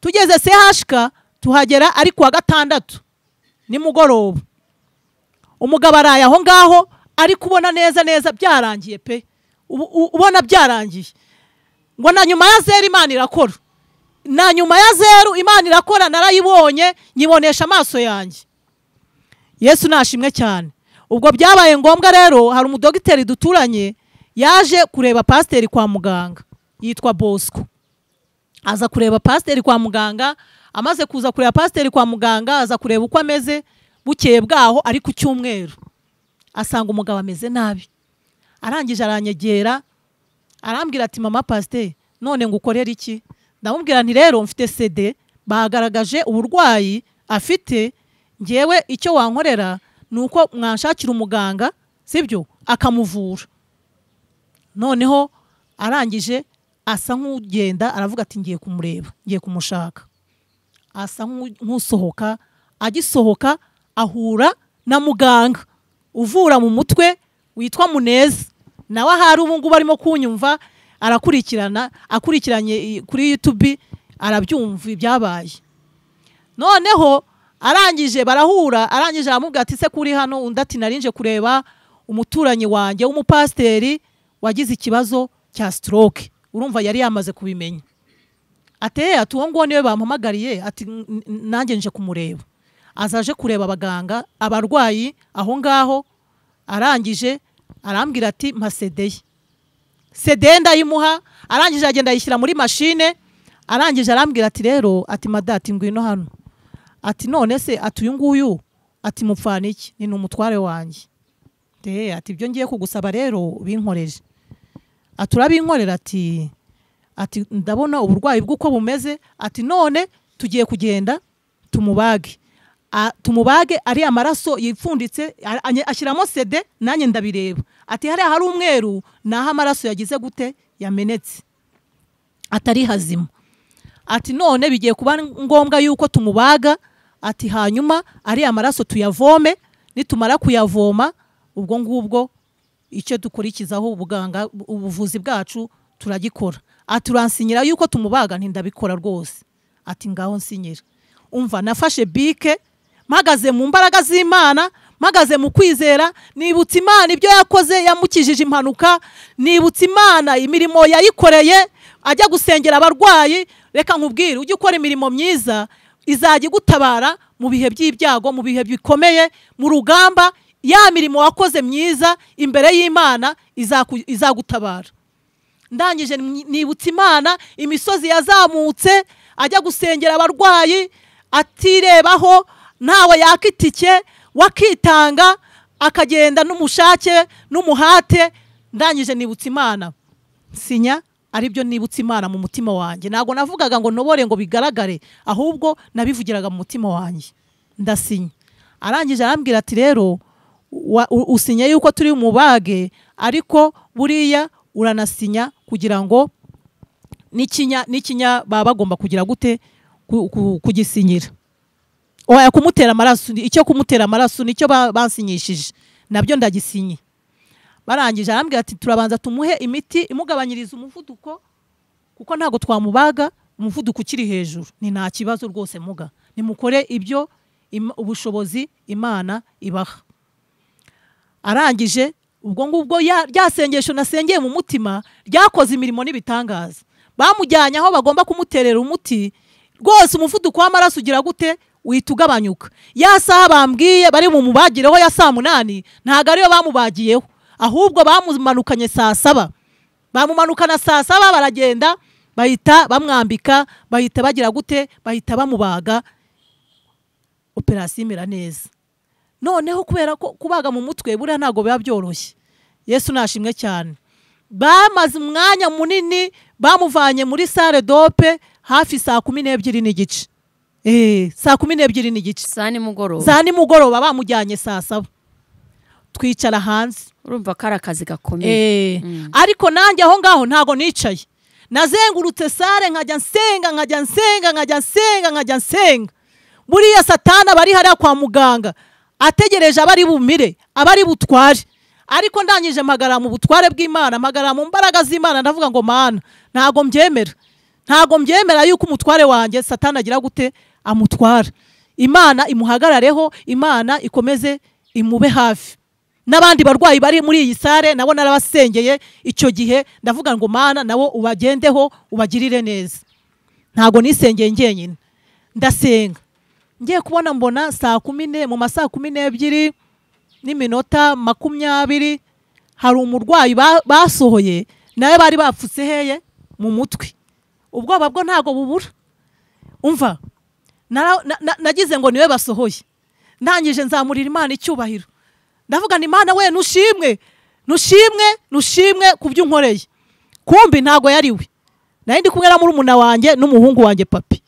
Tugeze CHK tuhagera ari kuwa 6 ni mugoroba. Umugabo araye aho ngaho ari kubona neza byarangiye pe. Ubona byarangiye. Ngo na nyuma ya 0 Imana irakora. Na nyuma ya 0 Imana irakora, narayibonye nyibonesha amaso yanjye. Yesu nashimwe cyane. Ubwo byabaye ngombwa rero, hari umudogiteri duturanye yaje kureba pasiteri kwa muganga, yitwa Bosco. Aza kureba pasiteri kwa muganga, amaze kuza kureba pasiteri kwa muganga, aza kureba uko ameze. Bukeye bwaho ari ku cyumweru asanga umugabo ameze nabi. Arangije aranyegera arambwira ati mama pasiteri, none ngukorera iki? Ndamubwira nti rero mfite CD, bagaragaje uburwayi afite, ngewe icyo wankorera nuko mwanshakira umuganga, sibyo, akamuvura. Noneho arangije asa nk'ugenda aravuga ati ngiye kumureba, ngiye kumushaka. Asa nk'usohoka, agisohoka ahura na muganga uvura mu mutwe witwa Muneza. Nawe hari ubu ngubu arimo kunyumva, akurikiranye kuri YouTube, arabyumva ibyabaye. Noneho arangije barahura, arangije aramubwira ati se kuri hano? Undi ati narinje kureba umuturanyi wanjye w'umupasiteri wagize ikibazo cya stroke. Urumva yari yamaze kubimenya. Ati uwo ngo niwe bampamagariye, ati nanjye nje kumureba. Azaje kureba abaganga abarwayi aho ngaho. Arangije arambwira ati mpa CD ndayimuha. Arangije agenda yishyira muri machine. Arangije arambwira ati rero, ati madati ngwino hano. Ati none se atuyu nguyu, ati mupfana iki? Ni umutware wanjye. Ati ibyo ngiye kugusaba rero binkoreje. Aturabinkorera ati ndabona uburwayi bw'uko bumeze. Ati none tugiye kugenda tumubage. Tumubage ari amaraso yipfunditse, ashyiramo CD, nanjye ndabireba. Ati hari umweru naho amaraso yagize gute yamenetse, atari hazima. Ati none bigiye kuba ngombwa yuko tumubaga. Ati hanyuma ari amaraso tuyavome, nitumara kuyavoma ubwo ngubwo icyo dukurikizaho ubuganga ubuvuzi bwacu turagikora. Ati uransinyira yuko tumubaga? Ntindabikora rwose. Ati ngaho nsinyira. Umva nafashe bike, mpagaze mu mbaraga z'Imana, mpagaze mu kwizera, nibutse Imana ibyo yakoze, yamukijije impanuka, nibutse Imana imirimo yayikoreye, ajya gusengera abarwayi. Reka nkubwire, ujye ukora imirimo myiza, izajya gutabara mu bihe by'ibyago, mu bihe bikomeye, mu rugamba. Ya mirimo wakoze myiza imbere y'Imana izagutabara. Ndangije nibutse Imana imisozi yazamutse ajya gusengera abarwayi, atirebaho, ntawe yaka itike, wakitanga akagenda n'umushake n'umuhate. Ndangije nibutsa Imana, sinya aribyo nibutsa Imana mu mutima wanjye. Ntago navugaga ngo nobore ngo bigaragare, ahubwo nabivugiraga mu mutima wanjye, ndasinya. Arangije arambwira ati rero usinya yuko turi umubage, ariko buriya uranasinya kugira ngo n'ikinya baba bagomba kugira gute kugisinyira. Oya, kumutera amaraso, icyo kumutera amaraso nicyo bansinyishije, nabyo ndagisinye. Barangije arambwira ati turabanza tumuhe imiti imugabanyiriza umuvuduko, kuko ntago twamubaga umuvuduko ukiri hejuru. Ni nta kibazo rwose muga, nimukore ibyo ubushobozi Imana ibaha. Arangije ubwo ngubwo ryasengesho nasengeye mu mutima ryakoze imirimo n'ibitangaza. Bamujyanye aho bagomba kumuterera umuti, rwose umuvuduko w'amaraso ugira gute uhita ugabanyuka. Ya saha bambwiye bari mu mubagireho ya saa 8 ntago ariyo bamubagiyeho, ahubwo bamumanukanye saa 7. Bamumanukana saa 7, baragenda bahita bamwambika, bahita bagira gute, bahita bamubaga. Operasiyo imera neza. Noneho kubera ko kubaga mu mutwe buriya ntago biba byoroshye, Yesu nashimwe cyane. Bamaze umwanya munini, bamuvanye muri salle dope hafi saa 12 n'igice. Saa 12 n'igice, saa nimugoroba bamujyanye saa 7. Twicara hanze, urumva ko ari akazi gakomeye. Ariko nanjye aho ngaho ntago nicaye, nazengurutse sare nkajya nsenga. Buriya Satana bari hariya kwa muganga ategereje abari bumire, abari butware. Ariko ndangije magara mu butware bw'Imana, magara mu mbaraga z'Imana, ndavuga ngo Mana, ntago mbyemera yuko umutware wanjye Satana agira gute amutwara. Imana imuhagarareho, Imana ikomeze imube hafi. N'abandi barwayi bari muri iyi sare nabo narabasengeye icyo gihe, ndavuga ngo Mana nabo ubagendeho, ubagirire neza. Ntago nisengeye ngenyine, ndasenga. Ngiye kubona mbona saa 10, mu masaa 12 n'iminota 20 hari umurwayi basohoye, nawe bari bapfutse heye mu mutwe. Ubwoba bwo ntago bubura. Umva, nagize ngo niwe basohoye. Ndangije nzamurira Imana icyubahiro, ndavuga ni Imana we nushimwe kubyo unkoreye. Kumbi ntago yariwe, nari ndi kumwe na murumuna wanjye n'umuhungu wanjye Papi.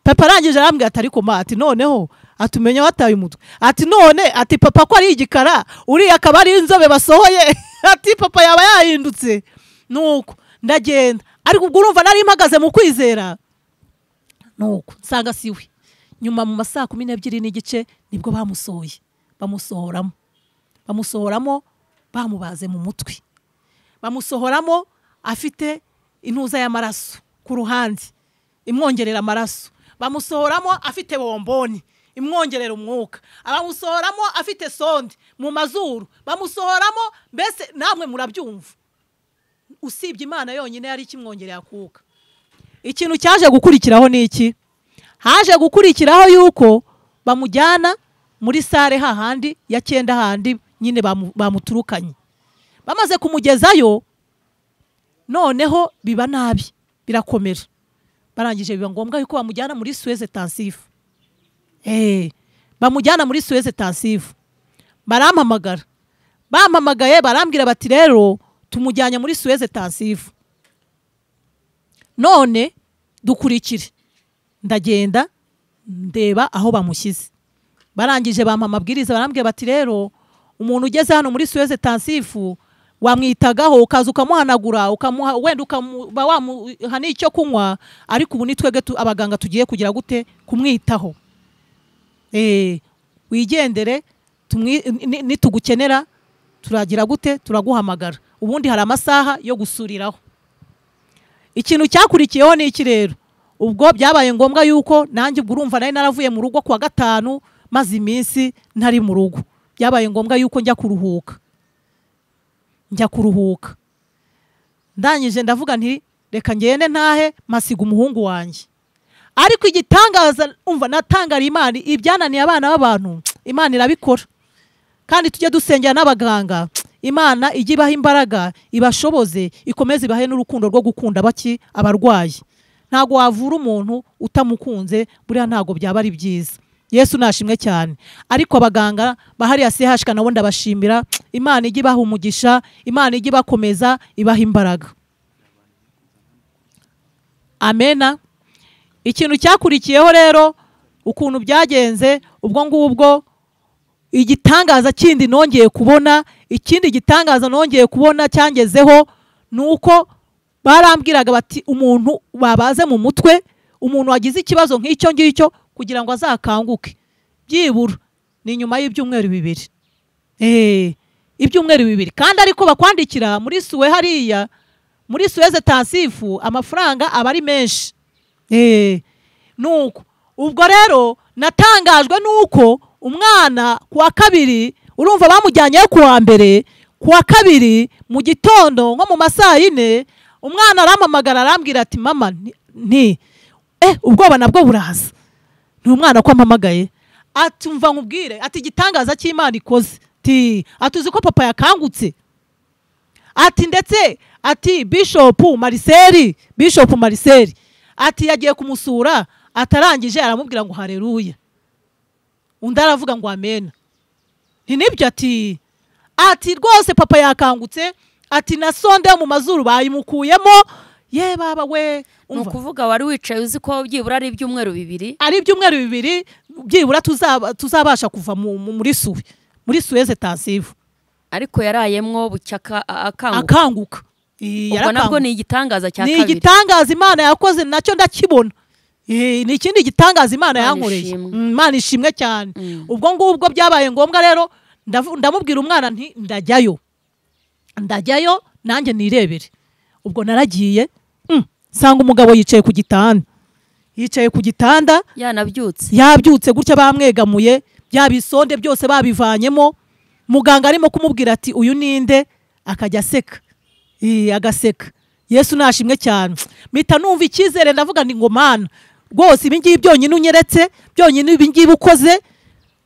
Papa arangije arambwira ati ariko ma, ati noneho atumenya wataye umutwe, ati none ati papa ko ari igikara, uri akaba ari inzobe basohoye, ati papa yaba yahindutse. Nuko ndagenda, ariko ubwo urumva nari mpagaze mu kwizera. Nuko nsanga siwe. Nyuma mu masaa 12 n'igice nibwo bamusohoye, bamusohoramo bamubaze mu mutwe, bamusohoramo afite intuza y'amaraso ku ruhande imwongerera amaraso, bamusohoramo afite bomboni imwongerera umwuka, abamusohoramo afite sonde mu mazuru, bamusohoramo, mbese namwe murabyumva. Usibye Imana yonyine yari kimwongerera akuka. Ikintu cyaje gukurikiraho ni iki? Haje gukurikiraho yuko bamujyana muri sare hahandi ya 9 handi nyine bamuturukanye. Bamaze kumugezayo, noneho biba nabi, birakomera. Barangije biba ngombwa yuko bamujyana muri Suez Intensive. Bamujyana muri Suez Intensive. Barampamagara. Bampamagaye barambwira bati rero tumujyanye muri Suez Intensive. None dukurikire. Ndagenda ndeba aho bamushyize. Barangije bampamabwiriza barambwira bati rero umuntu ugeze hano muri Suez Intensive wamwitagaho ukaza ukamuhanagura, ukamuha wenda ukamuba wamuha n'icyo kunywa, ariko ubu nitwege abaganga tugiye kugira gute kumwitaho. Wigendere, nitugukenera turagira gute turaguhamagara, ubundi hari amasaha yo gusuriraho. Ikintu cyakurikiyeho ni iki rero? Ubwo byabaye ngombwa yuko nanjye urumva nari naravuye mu rugo kwa 5 maze iminsi ntari mu rugo. Byabaye ngombwa yuko njya kuruhuka. Ndangije ndavuga nti reka ngende ntahe masiga umuhungu wanjye. Ariko igitangaza umva natangara Imana, ibyananiye abana b'abantu Imana irabikora. Kandi tujye dusengera n'abaganga, Imana igibaha imbaraga, ibashoboze, ikomeze ibahe n'urukundo rwo gukunda baki abarwayi. ntago wavura umuntu utamukunze, buriya ntago byaba ari byiza. Yesu nashimwe cyane. Ariko abaganga bahari CHK nabo ndabashimira, Imana ijye ibaha umugisha, Imana ijye ibakomeza, ibaha imbaraga. Amena. Ikintu cyakurikiyeho rero ukuntu byagenze, ubwo ngubwo igitangaza kindi nongeye kubona, ikindi gitangaza nongeye kubona cyangezeho nuko barambwiraga bati umuntu babaze mu mutwe, umuntu wagize ikibazo nk'icyo ngicyo kugira ngo azakanguke byibura ni nyuma y'ibyumweru 2. Ibyumweru 2 kandi ariko bakwandikira muri suwe hariya muri Suez Tansifu amafaranga aba ari menshi. Nuko ubwo rero natangajwe nuko umwana kuwa kabiri, urumva bamujyanye kuwa mbere, kuwa kabiri mu gitondo nko mu masaa 4 umwana arampamagara arambwira ati mama ubwoba nabwo buraza. Ni umwana ko ampamagaye ati umva nkubwire ati igitangaza cy'Imana ikoze, atuzi ko papa yakangutse, ati ndetse ati Bishop Marcel ati yagiye kumusura, atarangije aramubwira ngo haleluya, undi aravuga ngo amen. Nibyo ati rwose papa yakangutse, ati na sonde yo mu mazuru bayimukuyemo. Ye baba we, nukuvuga wari wicaye uzi ko byibura ari ibyumweru 2, ari ibyumweru 2 byibura tuzabasha kuva muri Suez Tansifu. Ariko yarayemwo bucyaka akanguka. Ubwo nabwo ni igitangaza cya kabiri. Ni igitangaza Imana yakoze, nacyo ndakibona. Ni ikindi gitangaza Imana yankoreye. Imana ishimwe cyane. Ubwo ngubwo byabaye ngombwa rero ndamubwira umwana nti ndajyayo nanjye nirebere. Ubwo naragiye sanga umugabo yicaye ku gitanda yabyutse gutya bamwegamuye, byabisonde byose babivanyemo. Muganga arimo kumubwira ati uyu ninde, akajya aseka. Agaseka. Yesu nashimwe cyane. Mita numva ikizere ndavuga ndi ngo Mana rwose ibi ngibi byonyine unyeretse, byonyine ibi ngibi ukoze.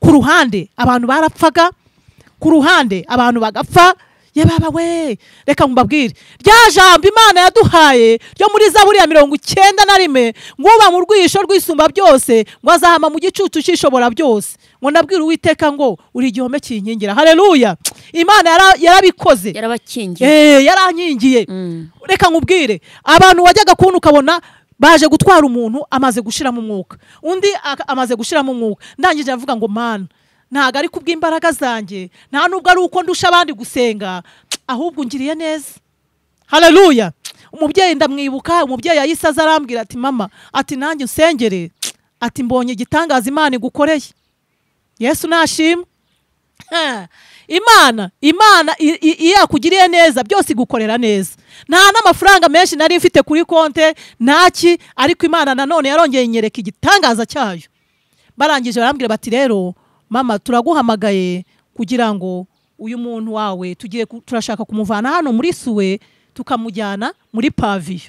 Ku ruhande abantu barapfaga, ku ruhande abantu bagapfa. Ye baba we, reka mbabwire rya jambo Imana yaduhaye ryo muri Zaburi ya 91 nguba mu rwisho rwisumba byose, ngo azahama mu gicucu cyishobora byose, ngo nabwira Uwiteka ngo uri igihome kinkingira. Haleluya. Imana yarabikoze, yarabakingiye, yarankingiye. Reka nkubwire abantu wajyaga kubona ukabona baje gutwara umuntu amaze gushiramo umwuka, undi amaze gushiramo umwuka, ndangije avuga ngo Mana ntago ari kubw'imbaraga zanjye, nta nubwo ari uko ndusha abandi gusenga, ahubwo ngiriye neza. Haleluya. Umubyeyi ndamwibuka, umubyeyi yayisaza arambwira ati mama, ati nanjye usengere, ati mbonye igitangaza Imana igukoreye. Yesu nashimwe. Imana iyo yakugiriye neza byose igukorera neza. Nta n'amafaranga menshi nari mfite kuri konte ntaki, ariko Imana nanone yarongeye inyereka igitangaza cyayo. Barangije barambwira bati rero mama turaguhamagaye kugira ngo uyu muntu wawe turashaka kumuvana hano muri Suwe tukamujyana muri Pavio.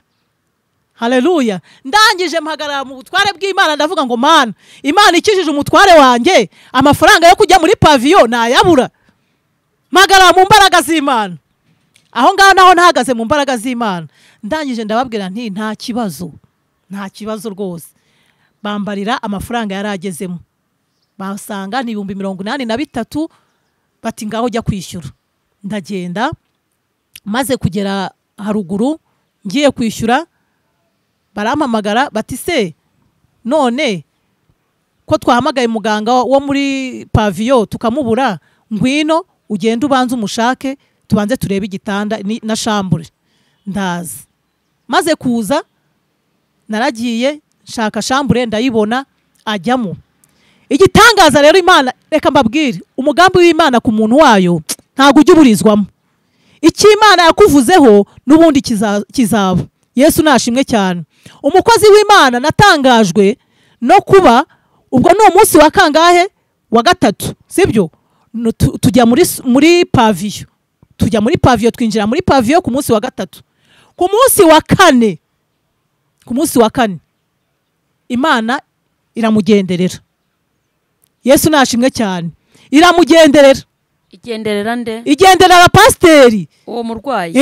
Haleluya. Ndangije mpagarara mu butware bw'Imana ndavuga ngo Mana, Imana ikijije umutware wanjye, amafaranga yo kujya muri Pavio nayabura. Mpagarara mu mbaraga z'Imana. Aho ngaho naho ntahagaze mu mbaraga z'Imana. Ndangije ndababwira nti nta kibazo rwose. Bambarira amafaranga yaragezemo. Basanga ni 83,000, bati ngaho jya kwishyura. Ndagenda maze kugera haruguru ngiye kwishyura, barampamagara bati se none ko twahamagaye muganga wo muri Pavio tukamubura, ngwino ugenda ubanza umushake tubanze turebe igitanda na shambure. Ndaza maze kuza naragiye nshaka shambure ndayibona, ajyamo. Igitangaza rero Imana, reka mbabwire umugambi w'Imana ku muntu wayo ntago ujya uburizwamo. Icyo Imana yakuvuzeho n'ubundi kizaba. Yesu nashimwe cyane. Umukozi w'Imana natangajwe no kuba ubwo no umunsi wa kangahe wa 3, sibyo? Tujya muri Pavio. Tujya muri Pavio, twinjira muri Pavio ku munsi wa 3. Ku munsi wa 4 Imana iramugenderera. Yesu nashimwe cyane. Iramugenderera. Igenderera nde? Igenderera pasiteri uwo murwayi.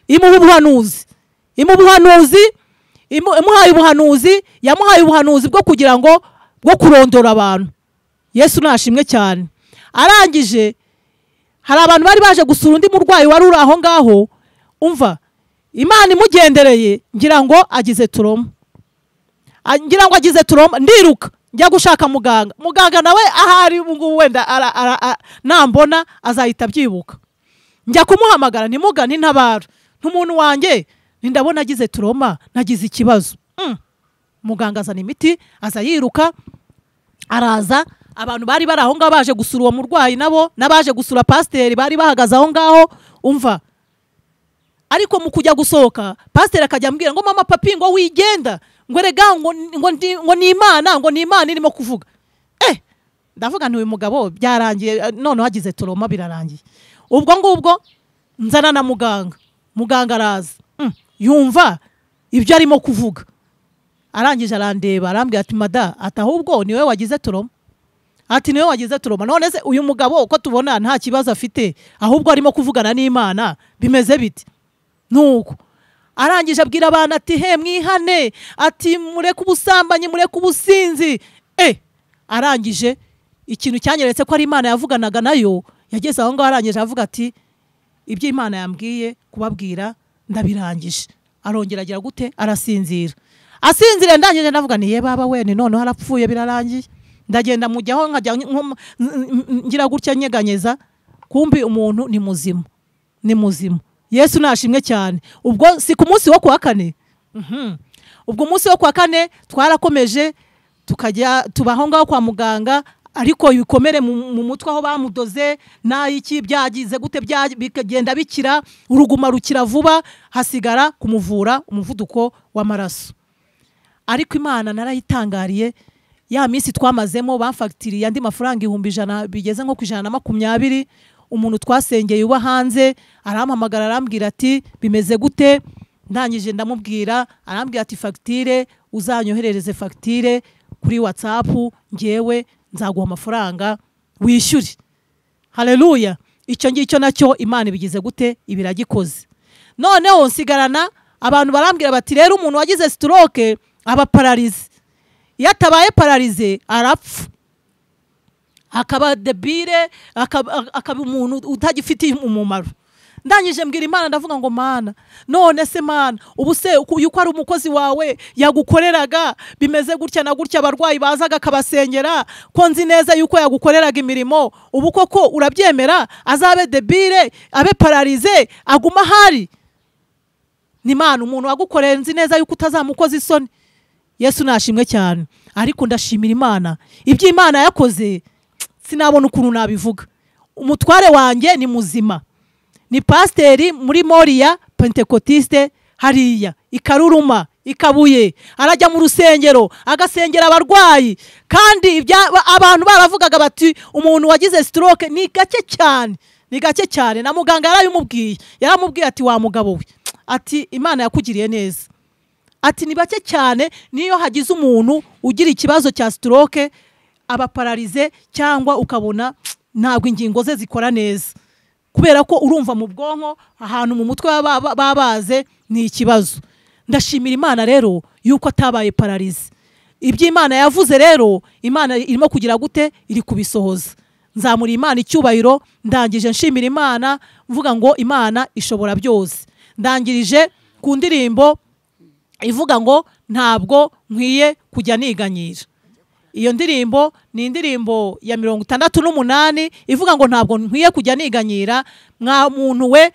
Imuha ubuhanuzi imuhaye ubuhanuzi, yamuhaye ubuhanuzi bwo kugira ngo bwo kurondora abantu. Yesu nashimwe cyane. Arangije hari abantu bari baje gusura undi murwayi wari uri aho ngaho, umva Imana imugendereye ngira ngo agize turoma, ndiruka njya gushaka muganga nawe ahari ubungubu wenda nambona azahita abyibuka. Njya kumuhamagara nimugane ntabara, ntumuntu wanjye ndabona agize turoma, nagize ikibazo. Muganga azana imiti, aza yiruka, araza. Abantu bari bari aho ngaho baje gusura uwo murwayi, nabo nabaje gusura pasiteri bari bahagaze aho ngaho, umva. Ariko mu kujya gusohoka pasiteri akajya ambwira ngo mama papi ngo wigenda, ngo rega ngo ni Imana irimo kuvuga. Ndavuga nti uyu mugabo byarangiye, none hagize turoma birarangiye. Ubwo ngubwo nzana na muganga araza, yumva ibyo arimo kuvuga. Arangije arandeba arambwira ati mada, ati ahubwo niwe wagize turoma, ati niwe wagize turoma. None se uyu mugabo uko tubona nta kibazo afite, ahubwo arimo kuvugana n'Imana, bimeze biti? Nuko arangije abwira abantu ati he mwihane, ati mureke ubusambanyi, mureke ubusinzi. Arangije ikintu cyanyeretse ko ari Imana yavuganaga nayo, yageze aho ngaho arangije avuga ati ibyo Imana yambwiye kubabwira ndabirangije. Arongera agira gute, arasinzira. Asinzire ndangije ndavuga ni ye baba we, ni none harapfuye birarangiye. Ndagenda mujyaho nkajya ngira gutya nyeganyeza, kumbi umuntu ni muzima, ni muzima. Yesu nashimwe cyane. Ubwo si ku munsi wo kuwa kane, ubwo munsi wo kuwa kane twarakomeje tukajya tubaho ngaho kwa muganga, ariko ibikomere mu mutwe aho bamudoze n'iki byagize gute bikagenda bikira, uruguma rukira vuba, hasigara kumuvura umuvuduko w'amaraso. Ariko Imana narayitangariye. Ya minsi twamazemo bamfagitiriye andi mafaranga 100 bigeze nko ku 120. Umuntu twasengeye uba hanze arampamagara arambwira ati bimeze gute, ndangije ndamubwira, arambwira ati fagitire uzanyoherereze fagitire kuri WhatsApp, ngewe nzaguha amafaranga wishyure. Haleluya. Icyo ngicyo nacyo Imana ibigize gute, ibiragikoze. Noneho nsigarana abantu barambwira bati rero umuntu wagize stroke aba paralize, iyo atabaye paralize arapfa, akaba debile, akaba umuntu utagifitiye umumaro. Ndangije mbwira Imana ndavuga ngo Mana, none se Mana, ubu se yuko ari umukozi wawe yagukoreraga bimeze gutya na gutya, abarwayi bazaga akabasengera, ko nzi neza yuko yagukoreraga imirimo, ubu koko urabyemera azabe debile, abe paralize, aguma hari? Ni Mana, umuntu wagukorera nzi neza yuko utazamukoza isoni. Yesu nashimwe cyane. Ariko ndashimira Imana, ibyo Imana yakoze sinabona ukuntu nabivuga. Umutware wanjye ni muzima, ni pasiteri muri Moriya Pentekotiste hariya Ikaruruma Ikabuye, arajya mu rusengero agasengera abarwayi, kandi abantu baravugaga bati umuntu wagize stroke ni gake cyane, ni gake cyane. Na muganga yaramubwiye ati wa mugabo we, ati Imana yakugiriye neza, ati ni bake cyane niyo hagize umuntu ugira ikibazo cya stroke aba paralize, cyangwa ukabona ntabwo ingingo ze zikora neza, kubera ko urumva mu bwonko ahantu mu mutwe babaze ni ikibazo. Ndashimira Imana rero yuko atabaye paralize. Ibyo Imana yavuze rero, Imana irimo kugira gute, iri kubisohoza. Nzamura Imana icyubahiro. Ndangije nshimira Imana mvuga ngo Imana ishobora byose. Ndangirije ku ndirimbo ivuga ngo ntabwo nkwiye kujya niganyira. Iyo ndirimbo ni indirimbo ya 68 ivuga ngo ntabwo nkwiye kujya niganyira. Mwa muntu we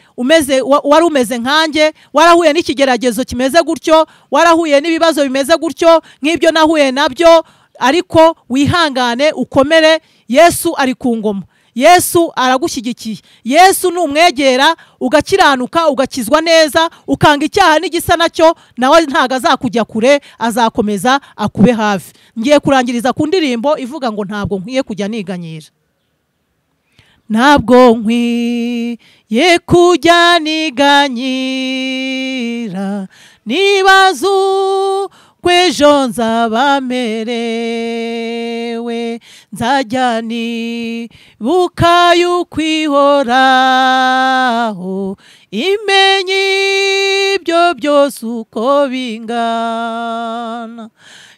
wari umeze nkanjye, warahuye n'ikigeragezo kimeze gutyo, warahuye n'ibibazo bimeze gutyo nk'ibyo nahuye nabyo, ariko wihangane ukomere. Yesu ari ku ngoma, Yesu aragushyigikiye. Yesu numwegera ugakiranuka, ugakizwa neza, ukanga icyaha n'igisa nacyo, nawe ntago azakujya kure, azakomeza akube hafi. Ngiye kurangiriza ku ndirimbo ivuga ngo ntabwo nkwiye kujya niganyira. Ntabwo nkwiye kujya niganyira, nibazu kwejo nzaba merewe, nzajya nibuka yuko ihoraho imenye ibyo byose uko bingana,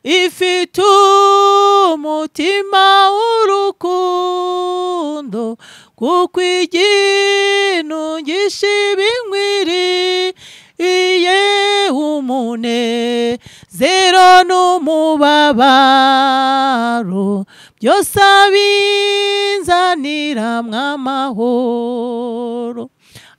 ifite umutima w'urukundo kuko iginungisha ibinkwiriye, umunezero n'umubabaro byose abinzaniramwo amahoro,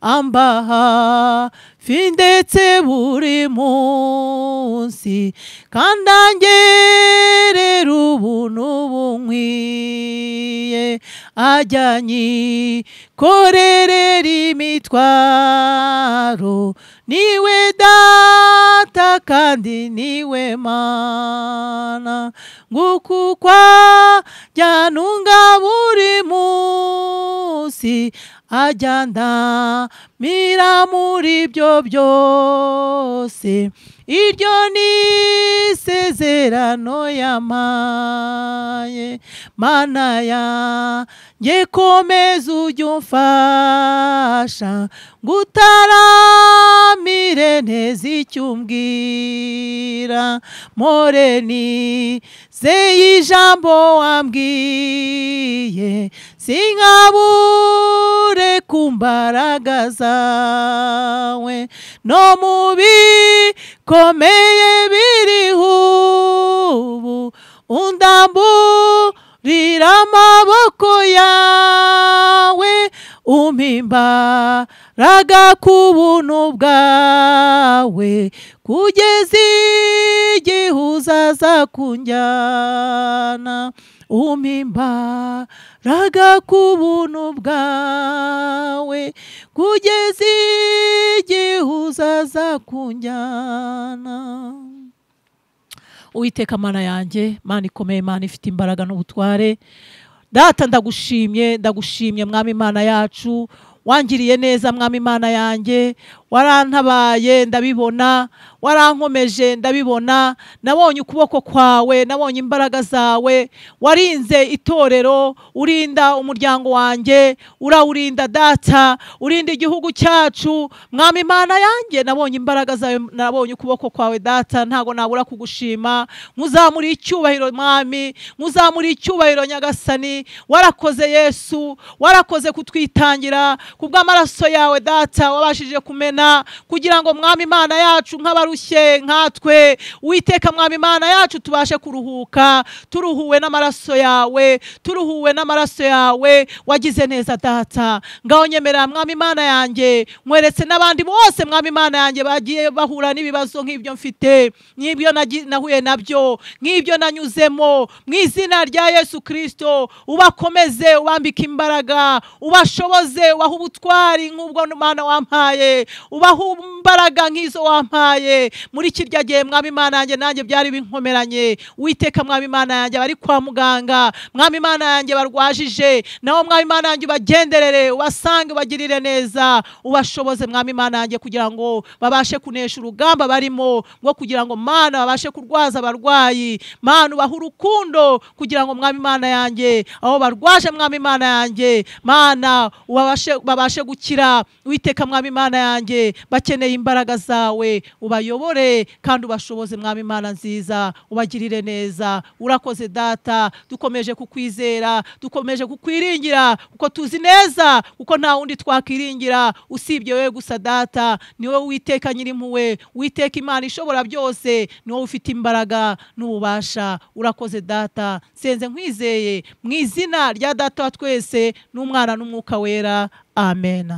amba hafi ndetse buri munsi kandi angerera ubuntu bunkwiye, ajya anyikorerera imitwaro, niwe data kandi niwe mana, nguko uko ajya antunga buri munsi, ajya andamira muri byo byose, iryo ni isezerano yampaye, mana yanjye komeza ujye umfasha ngutaramire neza icyo umbwira, mpore nizeye ijambo wambwiye, sinkabure ku mbaraga zawe, no mu bikomeye biriho ubu undamburira amaboko yawe, umpa imbaraga ku buntu bwawe, kugeza igihe uzaza kunjyana, umpa imbaraga ku buntu bwawe, kugeza igihe uzaza kunjyana. Uwiteka mana yanjye, mana ikomeye, mana ifite imbaraga n'ubutware, data ndagushimye, ndagushimye mwami imana yacu, wangiriye neza mwami imana yanjye, warantabaye ndabibona, warankomeje ndabibona, nabonye ukuboko kwawe, nabonye imbaraga zawe, warinze itorero, urinda umuryango wanjye, urawurinda data, urinda igihugu cyacu mwami imana yanjye, nabonye imbaraga zawe, nabonye ukuboko kwawe data, ntago nabura kugushima, nkuzamura icyubahiro mwami, nkuzamura icyubahiro nyagasani, warakoze Yesu, warakoze kutwitangira, kubw'amaraso yawe data wabashije kumena, kugira ngo mwami imana yacu nk'abarushye nkatwe, Uwiteka mwami imana yacu tubashe kuruhuka, turuhuwe n'amaraso yawe, turuhuwe n'amaraso yawe, wagize neza data. Ngaho nyemerera mwami imana yanjye, nkweretse n'abandi bose mwami imana yanjye bagiye bahura n'ibibazo nk'ibyo mfite, nk'ibyo nahuye nabyo, nk'ibyo nanyuzemo, mu izina rya Yesu Kristo ubakomeze, ubambike imbaraga, ubashoboze, ubahe ubutwari nk'ubwo Mana wampaye, ubahe imbaraga nk'izo wampaye muri kirya gihe mwami imana yanjye nanjye byari binkomeranye. Uwiteka mwami imana yanjye bari kwa muganga, mwami imana yanjye barwajije, naho mwami imana yanjye ubagenderere, ubasange, ubagirire neza, ubashoboze mwami imana yanjye kugira ngo babashe kunesha urugamba barimo, ngo kugira ngo Mana babashe kurwaza abarwayi, Mana ubahe urukundo kugira ngo mwami imana yanjye aho barwaje mwami imana yanjye, Mana babashe gukira. Uwiteka mwami imana yanjye bakeneye imbaraga zawe, ubayobore kandi ubashoboze mwami imana nziza, ubagirire neza. Urakoze data, dukomeje kukwizera, dukomeje kukwiringira, kuko tuzi neza kuko nta wundi twakiringira usibye wewe gusa data. Ni wowe Uwiteka nyirimpuhwe, Uwiteka Imana ishobora byose, ni wowe ufite imbaraga n'ububasha. Urakoze data, senze nkwizeye mu izina rya data wa twese n'umwana n'umwuka wera, amen.